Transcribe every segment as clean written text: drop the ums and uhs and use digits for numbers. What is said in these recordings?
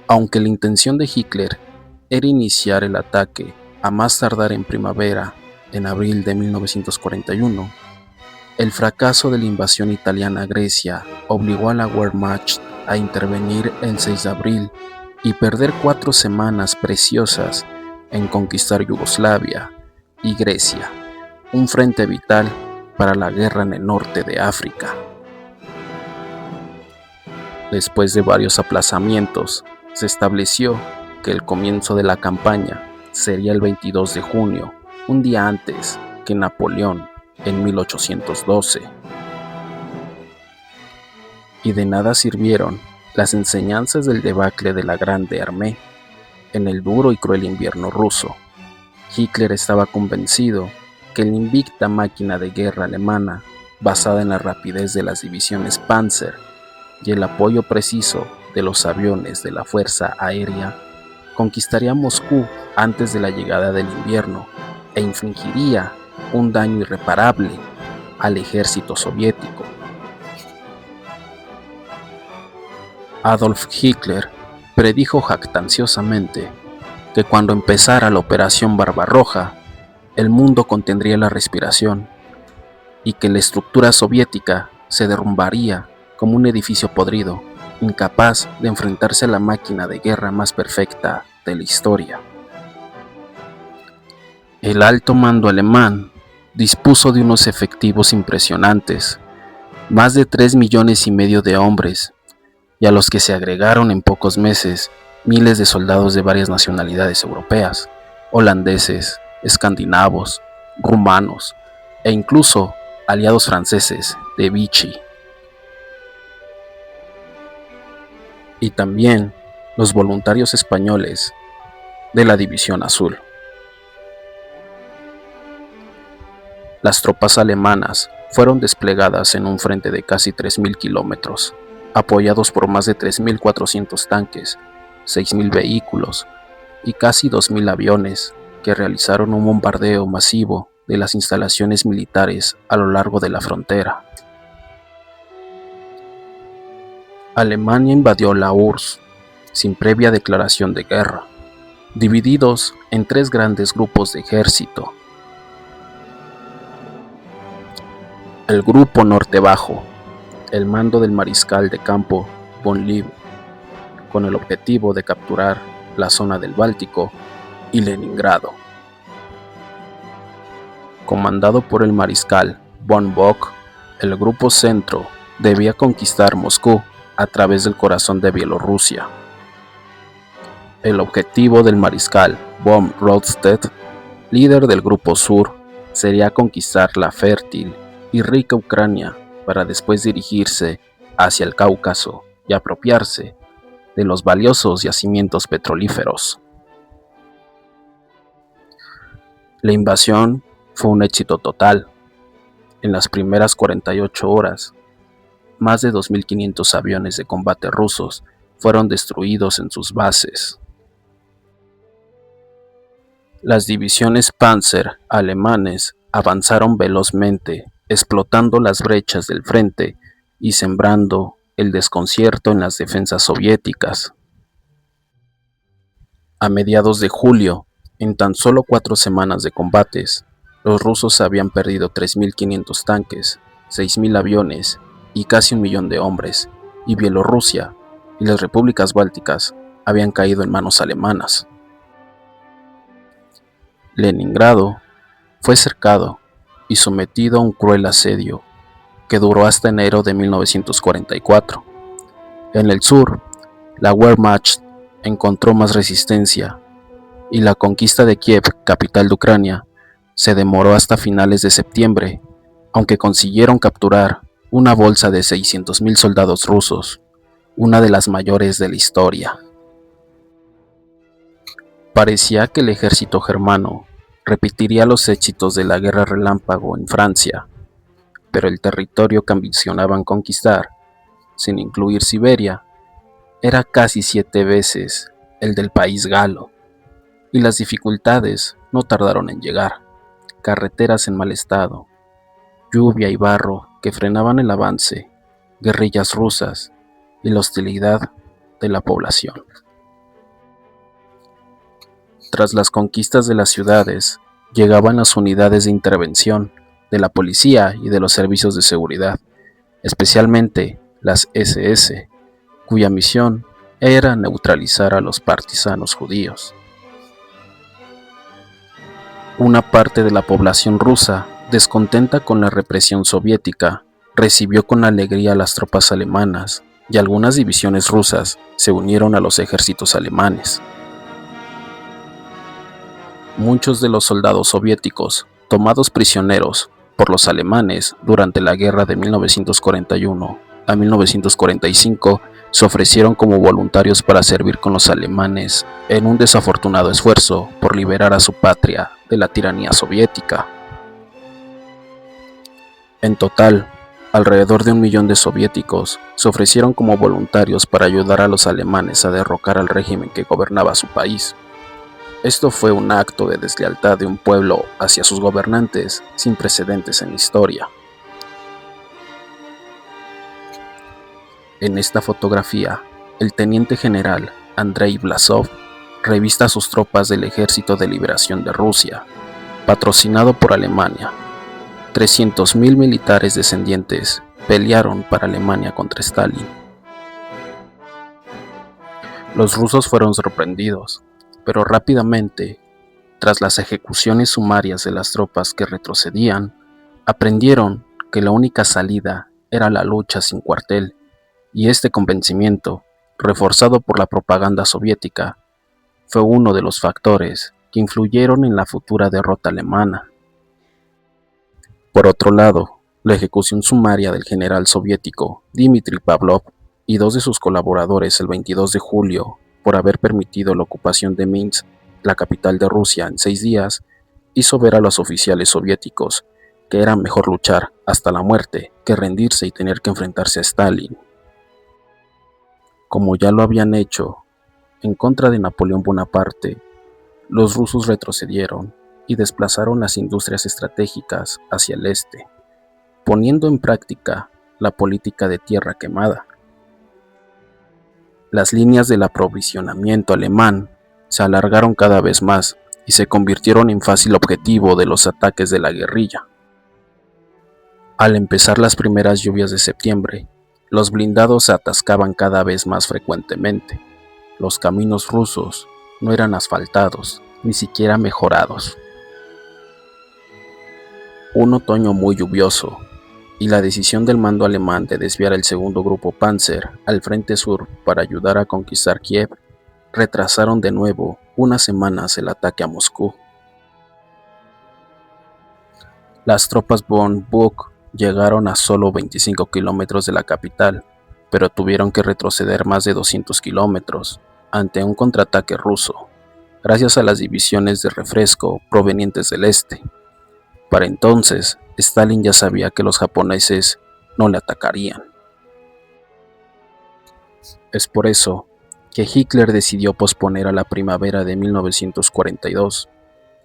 Aunque la intención de Hitler era iniciar el ataque a más tardar en primavera, en abril de 1941, el fracaso de la invasión italiana a Grecia obligó a la Wehrmacht a intervenir el 6 de abril y perder 4 semanas preciosas en conquistar Yugoslavia y Grecia, un frente vital para la guerra en el norte de África. Después de varios aplazamientos, se estableció que el comienzo de la campaña sería el 22 de junio, un día antes que Napoleón en 1812. Y de nada sirvieron las enseñanzas del debacle de la Grande Armée en el duro y cruel invierno ruso. Hitler estaba convencido que la invicta máquina de guerra alemana, basada en la rapidez de las divisiones Panzer y el apoyo preciso de los aviones de la Fuerza Aérea, conquistaría Moscú antes de la llegada del invierno e infligiría un daño irreparable al ejército soviético. Adolf Hitler predijo jactanciosamente que cuando empezara la Operación Barbarroja, el mundo contendría la respiración y que la estructura soviética se derrumbaría como un edificio podrido, incapaz de enfrentarse a la máquina de guerra más perfecta de la historia. El alto mando alemán dispuso de unos efectivos impresionantes, más de 3,5 millones de hombres, y a los que se agregaron en pocos meses miles de soldados de varias nacionalidades europeas, holandeses, escandinavos, rumanos e incluso aliados franceses de Vichy. Y también los voluntarios españoles de la División Azul. Las tropas alemanas fueron desplegadas en un frente de casi 3,000 kilómetros, apoyados por más de 3,400 tanques, 6,000 vehículos y casi 2,000 aviones que realizaron un bombardeo masivo de las instalaciones militares a lo largo de la frontera. Alemania invadió la URSS sin previa declaración de guerra, divididos en 3 grandes grupos de ejército. El Grupo Norte Bajo, el mando del mariscal de campo von Lieb, con el objetivo de capturar la zona del Báltico y Leningrado. Comandado por el mariscal von Bock, el Grupo Centro debía conquistar Moscú a través del corazón de Bielorrusia. El objetivo del mariscal von Rundstedt, líder del Grupo Sur, sería conquistar la fértil y rica Ucrania para después dirigirse hacia el Cáucaso y apropiarse de los valiosos yacimientos petrolíferos. La invasión fue un éxito total. En las primeras 48 horas, más de 2,500 aviones de combate rusos fueron destruidos en sus bases. Las divisiones Panzer alemanes avanzaron velozmente, explotando las brechas del frente y sembrando el desconcierto en las defensas soviéticas. A mediados de julio, en tan solo 4 semanas de combates, los rusos habían perdido 3,500 tanques, 6,000 aviones y casi 1 millón de hombres, y Bielorrusia y las repúblicas bálticas habían caído en manos alemanas. Leningrado fue cercado y sometido a un cruel asedio que duró hasta enero de 1944. En el sur, la Wehrmacht encontró más resistencia y la conquista de Kiev, capital de Ucrania, se demoró hasta finales de septiembre, aunque consiguieron capturar una bolsa de 600,000 soldados rusos, una de las mayores de la historia. Parecía que el ejército germano repetiría los éxitos de la Guerra Relámpago en Francia, pero el territorio que ambicionaban conquistar, sin incluir Siberia, era casi 7 veces el del país galo, y las dificultades no tardaron en llegar. Carreteras en mal estado, lluvia y barro que frenaban el avance, guerrillas rusas y la hostilidad de la población. Tras las conquistas de las ciudades, llegaban las unidades de intervención de la policía y de los servicios de seguridad, especialmente las SS, cuya misión era neutralizar a los partisanos judíos. Una parte de la población rusa, descontenta con la represión soviética, recibió con alegría a las tropas alemanas y algunas divisiones rusas se unieron a los ejércitos alemanes. Muchos de los soldados soviéticos, tomados prisioneros por los alemanes durante la guerra de 1941 a 1945, se ofrecieron como voluntarios para servir con los alemanes en un desafortunado esfuerzo por liberar a su patria de la tiranía soviética. En total, alrededor de 1 millón de soviéticos se ofrecieron como voluntarios para ayudar a los alemanes a derrocar al régimen que gobernaba su país. Esto fue un acto de deslealtad de un pueblo hacia sus gobernantes sin precedentes en la historia. En esta fotografía, el teniente general Andrei Vlasov revista a sus tropas del Ejército de Liberación de Rusia, patrocinado por Alemania. 300.000 militares descendientes pelearon para Alemania contra Stalin. Los rusos fueron sorprendidos, pero rápidamente, tras las ejecuciones sumarias de las tropas que retrocedían, aprendieron que la única salida era la lucha sin cuartel, y este convencimiento, reforzado por la propaganda soviética, fue uno de los factores que influyeron en la futura derrota alemana. Por otro lado, la ejecución sumaria del general soviético Dmitry Pavlov y 2 de sus colaboradores el 22 de julio por haber permitido la ocupación de Minsk, la capital de Rusia, en 6 días, hizo ver a los oficiales soviéticos que era mejor luchar hasta la muerte que rendirse y tener que enfrentarse a Stalin. Como ya lo habían hecho en contra de Napoleón Bonaparte, los rusos retrocedieron y desplazaron las industrias estratégicas hacia el este, poniendo en práctica la política de tierra quemada. Las líneas del aprovisionamiento alemán se alargaron cada vez más y se convirtieron en fácil objetivo de los ataques de la guerrilla. Al empezar las primeras lluvias de septiembre, los blindados se atascaban cada vez más frecuentemente. Los caminos rusos no eran asfaltados, ni siquiera mejorados. Un otoño muy lluvioso y la decisión del mando alemán de desviar el segundo grupo Panzer al frente sur para ayudar a conquistar Kiev retrasaron de nuevo unas semanas el ataque a Moscú. Las tropas von Buch llegaron a solo 25 kilómetros de la capital, pero tuvieron que retroceder más de 200 kilómetros ante un contraataque ruso, gracias a las divisiones de refresco provenientes del este. Para entonces, Stalin ya sabía que los japoneses no le atacarían. Es por eso que Hitler decidió posponer a la primavera de 1942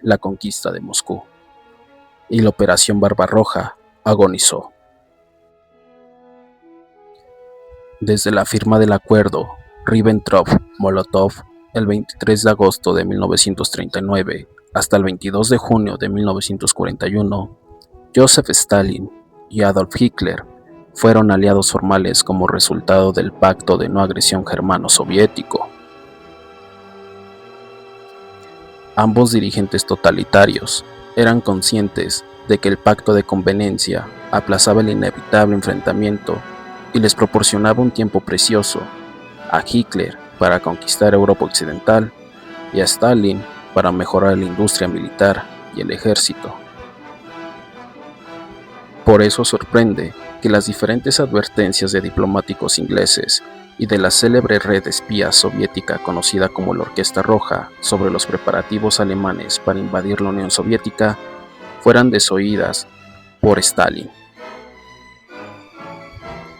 la conquista de Moscú, y la Operación Barbarroja agonizó. Desde la firma del acuerdo Ribbentrop-Molotov el 23 de agosto de 1939 hasta el 22 de junio de 1941, Joseph Stalin y Adolf Hitler fueron aliados formales como resultado del Pacto de No Agresión Germano-Soviético. Ambos dirigentes totalitarios eran conscientes de que el pacto de conveniencia aplazaba el inevitable enfrentamiento y les proporcionaba un tiempo precioso a Hitler para conquistar Europa Occidental y a Stalin para mejorar la industria militar y el ejército. Por eso sorprende que las diferentes advertencias de diplomáticos ingleses y de la célebre red de espías soviética conocida como la Orquesta Roja sobre los preparativos alemanes para invadir la Unión Soviética fueran desoídas por Stalin.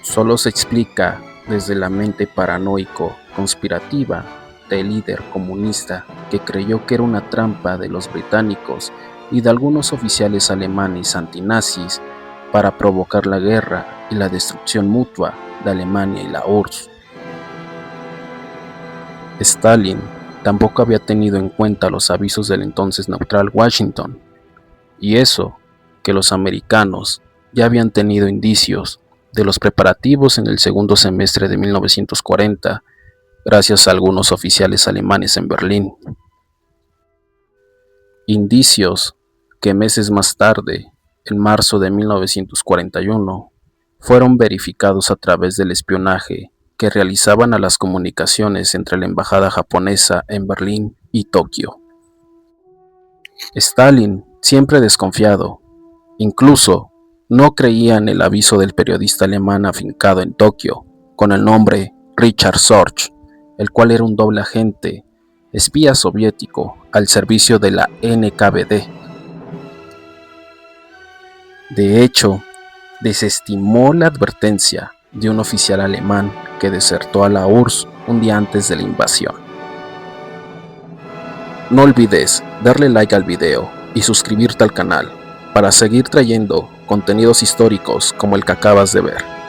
Solo se explica desde la mente paranoico conspirativa del líder comunista que creyó que era una trampa de los británicos y de algunos oficiales alemanes antinazis para provocar la guerra y la destrucción mutua de Alemania y la URSS. Stalin tampoco había tenido en cuenta los avisos del entonces neutral Washington, y eso, que los americanos ya habían tenido indicios de los preparativos en el segundo semestre de 1940, gracias a algunos oficiales alemanes en Berlín. Indicios que meses más tarde, en marzo de 1941, fueron verificados a través del espionaje que realizaban a las comunicaciones entre la embajada japonesa en Berlín y Tokio. Stalin, siempre desconfiado, incluso no creía en el aviso del periodista alemán afincado en Tokio, con el nombre Richard Sorge, el cual era un doble agente, espía soviético al servicio de la NKVD. De hecho, desestimó la advertencia de un oficial alemán que desertó a la URSS un día antes de la invasión. No olvides darle like al video y suscribirte al canal para seguir trayendo contenidos históricos como el que acabas de ver.